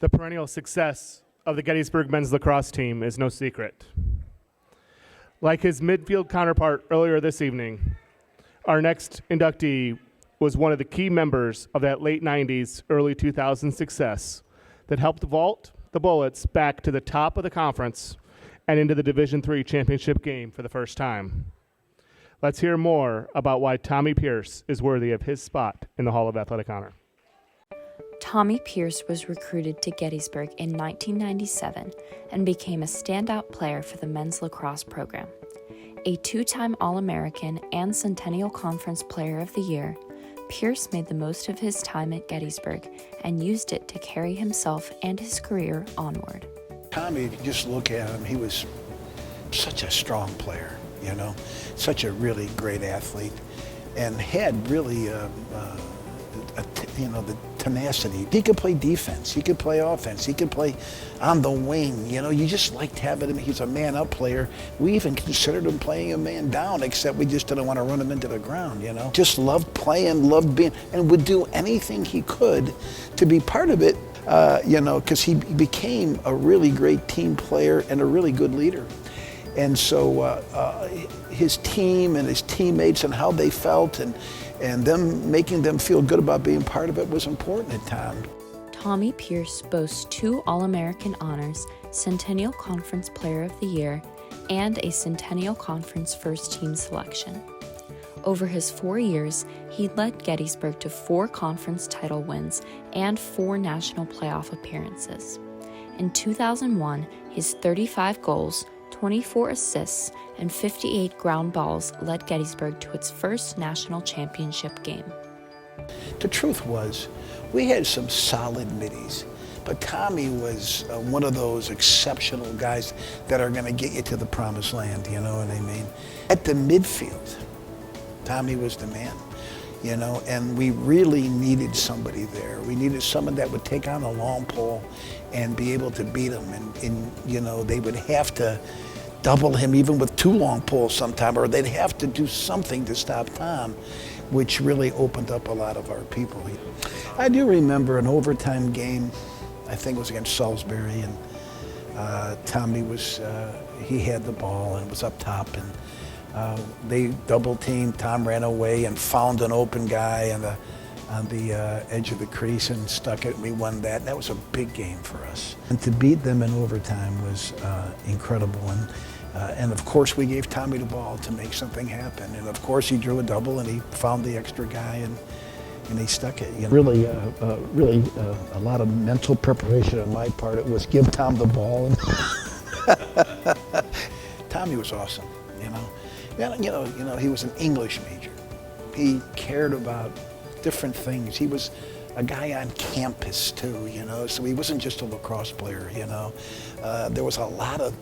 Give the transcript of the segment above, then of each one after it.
The perennial success of the Gettysburg men's lacrosse team is no secret. Like his midfield counterpart earlier this evening, our next inductee was one of the key members of that late 90s, early 2000s success that helped vault the Bullets back to the top of the conference and into the Division III championship game for the first time. Let's hear more about why Tommy Pearce is worthy of his spot in the Hall of Athletic Honor. Tommy Pearce was recruited to Gettysburg in 1997 and became a standout player for the men's lacrosse program. A two-time All-American and Centennial Conference Player of the Year, Pearce made the most of his time at Gettysburg and used it to carry himself and his career onward. Tommy, if you just look at him, he was such a strong player, such a really great athlete, and had really the tenacity. He could play defense, he could play offense, he could play on the wing. You just liked having him. He's a man-up player. We even considered him playing a man down, except we just didn't want to run him into the ground, Just loved playing, loved being, and would do anything he could to be part of it, because he became a really great team player and a really good leader. And so his team and his teammates and how they felt and them making them feel good about being part of it was important at times. Tommy Pearce boasts 2 All-American honors, Centennial Conference Player of the Year, and a Centennial Conference First Team selection. Over his 4 years, he led Gettysburg to 4 conference title wins and 4 national playoff appearances. In 2001, his 35 goals, 24 assists, and 58 ground balls led Gettysburg to its first national championship game. The truth was, we had some solid middies, but Tommy was one of those exceptional guys that are going to get you to the promised land, you know what I mean? At the midfield, Tommy was the man, and we really needed somebody there. We needed someone that would take on a long pole and be able to beat him, and they would have to double him even with 2 long poles sometime, or they'd have to do something to stop Tom, which really opened up a lot of our people. I do remember an overtime game, I think it was against Salisbury, and Tommy he had the ball and was up top, and they double teamed. Tom ran away and found an open guy on the edge of the crease and stuck it, and we won that. And that was a big game for us. And to beat them in overtime was incredible. And of course, we gave Tommy the ball to make something happen. And of course, he drew a double, and he found the extra guy, and he stuck it. Really a lot of mental preparation on my part. It was give Tom the ball. Tommy was awesome, he was an English major. He cared about different things. He was a guy on campus too, so he wasn't just a lacrosse player, There was a lot of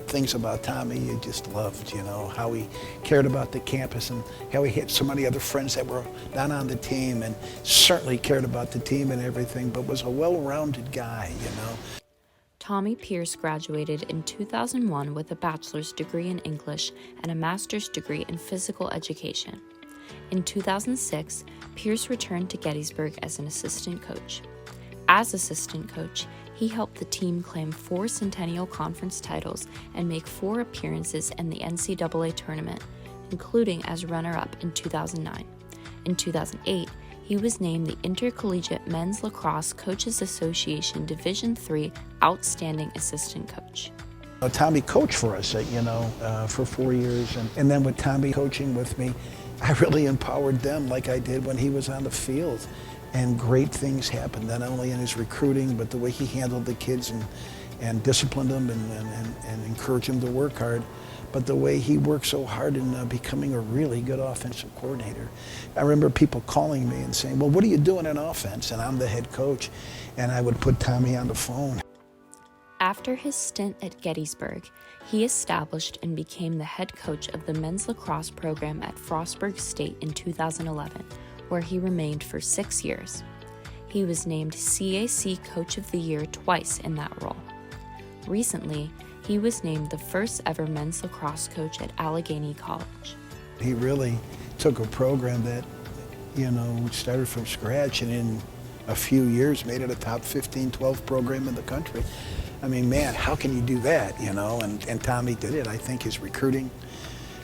things about Tommy you just loved, how he cared about the campus and how he had so many other friends that were not on the team, and certainly cared about the team and everything, but was a well-rounded guy, Tommy Pearce graduated in 2001 with a bachelor's degree in English and a master's degree in physical education. In 2006, Pearce returned to Gettysburg as an assistant coach. As assistant coach, he helped the team claim 4 Centennial Conference titles and make 4 appearances in the NCAA tournament, including as runner-up in 2009. In 2008, he was named the Intercollegiate Men's Lacrosse Coaches Association Division III Outstanding Assistant Coach. Tommy coached for us, for 4 years, and then with Tommy coaching with me, I really empowered them like I did when he was on the field. And great things happened, not only in his recruiting, but the way he handled the kids and disciplined them and encouraged them to work hard, but the way he worked so hard in becoming a really good offensive coordinator. I remember people calling me and saying, well, what are you doing in offense? And I'm the head coach, and I would put Tommy on the phone. After his stint at Gettysburg, he established and became the head coach of the men's lacrosse program at Frostburg State in 2011, where he remained for 6 years. He was named CAC Coach of the Year twice in that role. Recently, he was named the first ever men's lacrosse coach at Allegheny College. He really took a program that, started from scratch and in a few years made it a top 15, 12 program in the country. I mean, man, how can you do that, you know? And Tommy did it. I think his recruiting,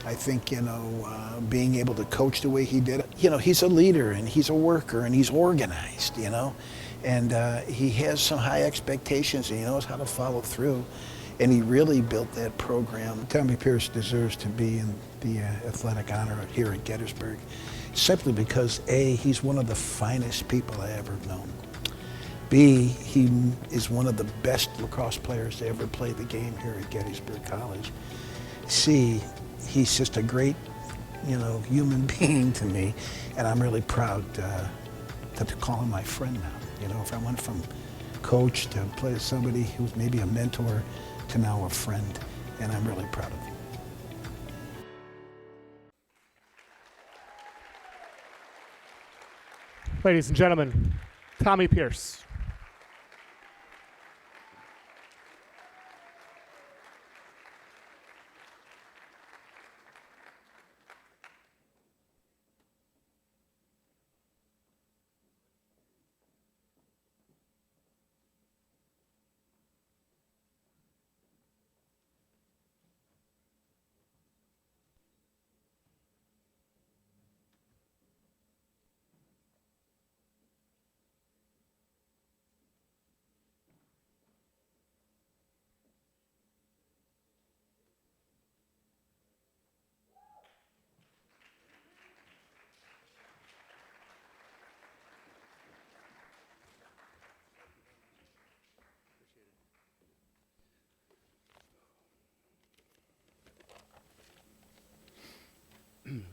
I think, you know, being able to coach the way he did it. You know, he's a leader and he's a worker and he's organized, you know? And he has some high expectations and he knows how to follow through. And he really built that program. Tommy Pearce deserves to be in the athletic honor here at Gettysburg, simply because A, he's one of the finest people I ever known. B, he is one of the best lacrosse players to ever play the game here at Gettysburg College. C, he's just a great, you know, human being to me, and I'm really proud to call him my friend now. You know, if I went from coach to play with somebody who's maybe a mentor to now a friend, and I'm really proud of him. Ladies and gentlemen, Tommy Pearce.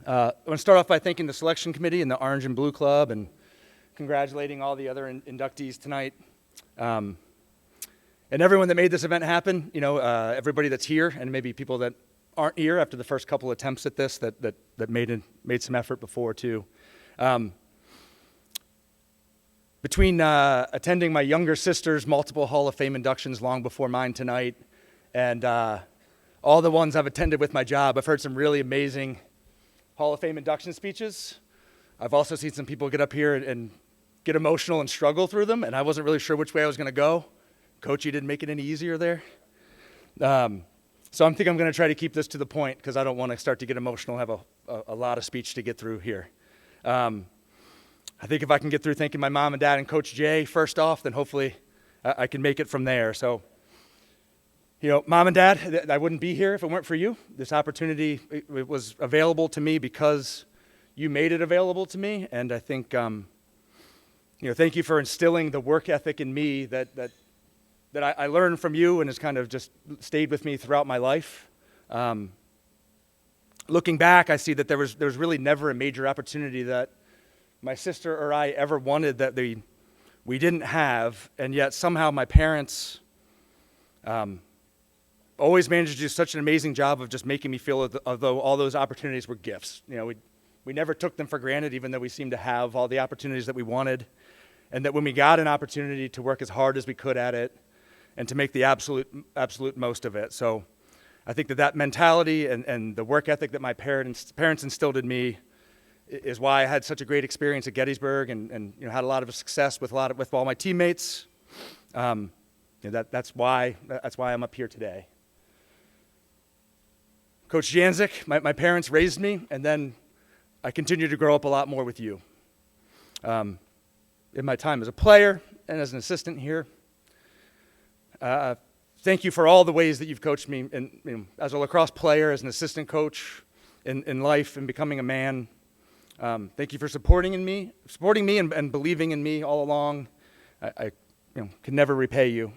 I want to start off by thanking the selection committee and the Orange and Blue Club and congratulating all the other inductees tonight. And everyone that made this event happen, you know, everybody that's here and maybe people that aren't here after the first couple attempts at this that made some effort before too. Between attending my younger sister's multiple Hall of Fame inductions long before mine tonight and all the ones I've attended with my job, I've heard some really amazing Hall of Fame induction speeches. I've also seen some people get up here and get emotional and struggle through them, and I wasn't really sure which way I was going to go. Coach, you didn't make it any easier there. So I think I'm going to try to keep this to the point because I don't want to start to get emotional, have a lot of speech to get through here. I think if I can get through thanking my mom and dad and Coach Jay first off, then hopefully I can make it from there. So, you know, Mom and Dad, I wouldn't be here if it weren't for you. This opportunity it was available to me because you made it available to me. And I think, you know, thank you for instilling the work ethic in me that I learned from you and has kind of just stayed with me throughout my life. Looking back, I see that there was really never a major opportunity that my sister or I ever wanted that we didn't have, and yet somehow my parents always managed to do such an amazing job of just making me feel as though all those opportunities were gifts. You know, we never took them for granted, even though we seemed to have all the opportunities that we wanted, and that when we got an opportunity to work as hard as we could at it and to make the absolute most of it. So I think that mentality and the work ethic that my parents instilled in me is why I had such a great experience at Gettysburg and you know, had a lot of success with all my teammates. You know, that's why I'm up here today. Coach Janzik, my parents raised me, and then I continued to grow up a lot more with you. In my time as a player and as an assistant here, thank you for all the ways that you've coached me you know, as a lacrosse player, as an assistant coach in life and becoming a man. Thank you for supporting me and believing in me all along. I you know, can never repay you.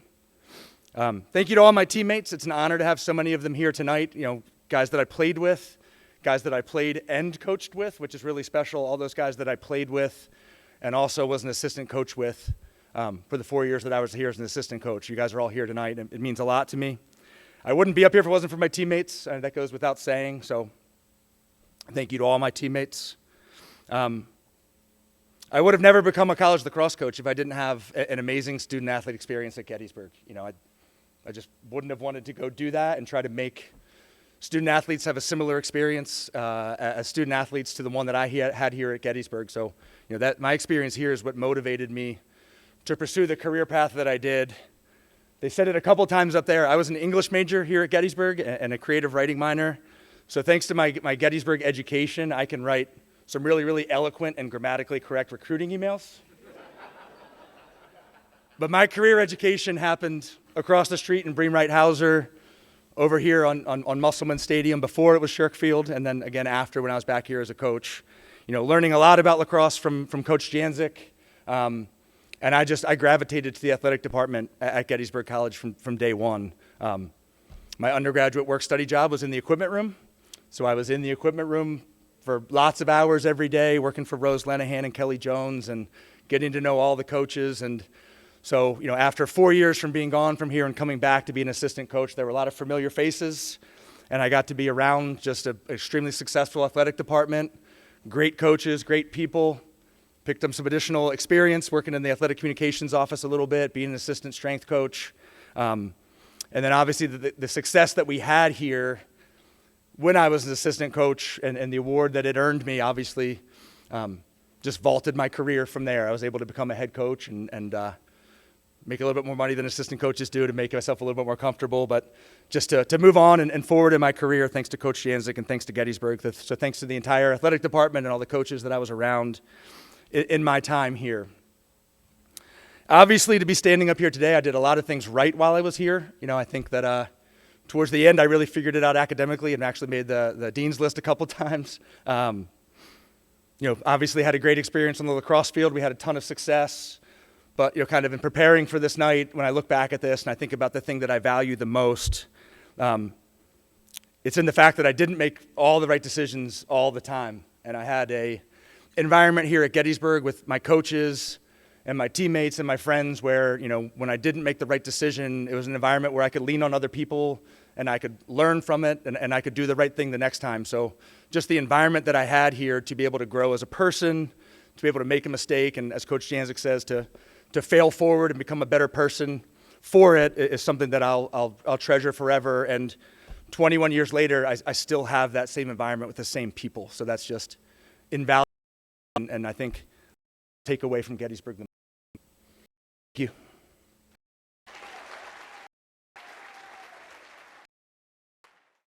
Thank you to all my teammates. It's an honor to have so many of them here tonight. You know, guys that I played with, guys that I played and coached with, which is really special. All those guys that I played with and also was an assistant coach with for the 4 years that I was here as an assistant coach. You guys are all here tonight, and it means a lot to me. I wouldn't be up here if it wasn't for my teammates, and that goes without saying. So thank you to all my teammates. I would have never become a college lacrosse coach if I didn't have an amazing student-athlete experience at Gettysburg. You know, I just wouldn't have wanted to go do that and try to make student-athletes have a similar experience as student-athletes to the one that I had here at Gettysburg. So, you know, that my experience here is what motivated me to pursue the career path that I did. They said it a couple times up there. I was an English major here at Gettysburg and a creative writing minor. So thanks to my Gettysburg education, I can write some really, really eloquent and grammatically correct recruiting emails. But my career education happened across the street in Bream-Wright-Hauser, over here on Musselman Stadium before it was Shirk Field, and then again after when I was back here as a coach. You know, learning a lot about lacrosse from Coach Janzik. And I gravitated to the athletic department at Gettysburg College from day one. My undergraduate work-study job was in the equipment room. So I was in the equipment room for lots of hours every day, working for Rose Lenahan and Kelly Jones and getting to know all the coaches. And so, you know, after 4 years from being gone from here and coming back to be an assistant coach, there were a lot of familiar faces. And I got to be around just an extremely successful athletic department, great coaches, great people. Picked up some additional experience working in the athletic communications office a little bit, being an assistant strength coach. And then obviously the success that we had here when I was an assistant coach and the award that it earned me obviously just vaulted my career from there. I was able to become a head coach and make a little bit more money than assistant coaches do to make myself a little bit more comfortable, but just to move on and forward in my career thanks to Coach Janzik and thanks to Gettysburg. So thanks to the entire athletic department and all the coaches that I was around in my time here. Obviously, to be standing up here today, I did a lot of things right while I was here. You know, I think that towards the end, I really figured it out academically and actually made the dean's list a couple times. You know, obviously had a great experience on the lacrosse field. We had a ton of success. But, you know, kind of in preparing for this night, when I look back at this and I think about the thing that I value the most, it's in the fact that I didn't make all the right decisions all the time. And I had a environment here at Gettysburg with my coaches and my teammates and my friends where, you know, when I didn't make the right decision, it was an environment where I could lean on other people and I could learn from it and I could do the right thing the next time. So just the environment that I had here to be able to grow as a person, to be able to make a mistake, and as Coach Janzik says, to fail forward and become a better person for it is something that I'll treasure forever. And 21 years later, I still have that same environment with the same people. So that's just invaluable. And I think take away from Gettysburg. Thank you.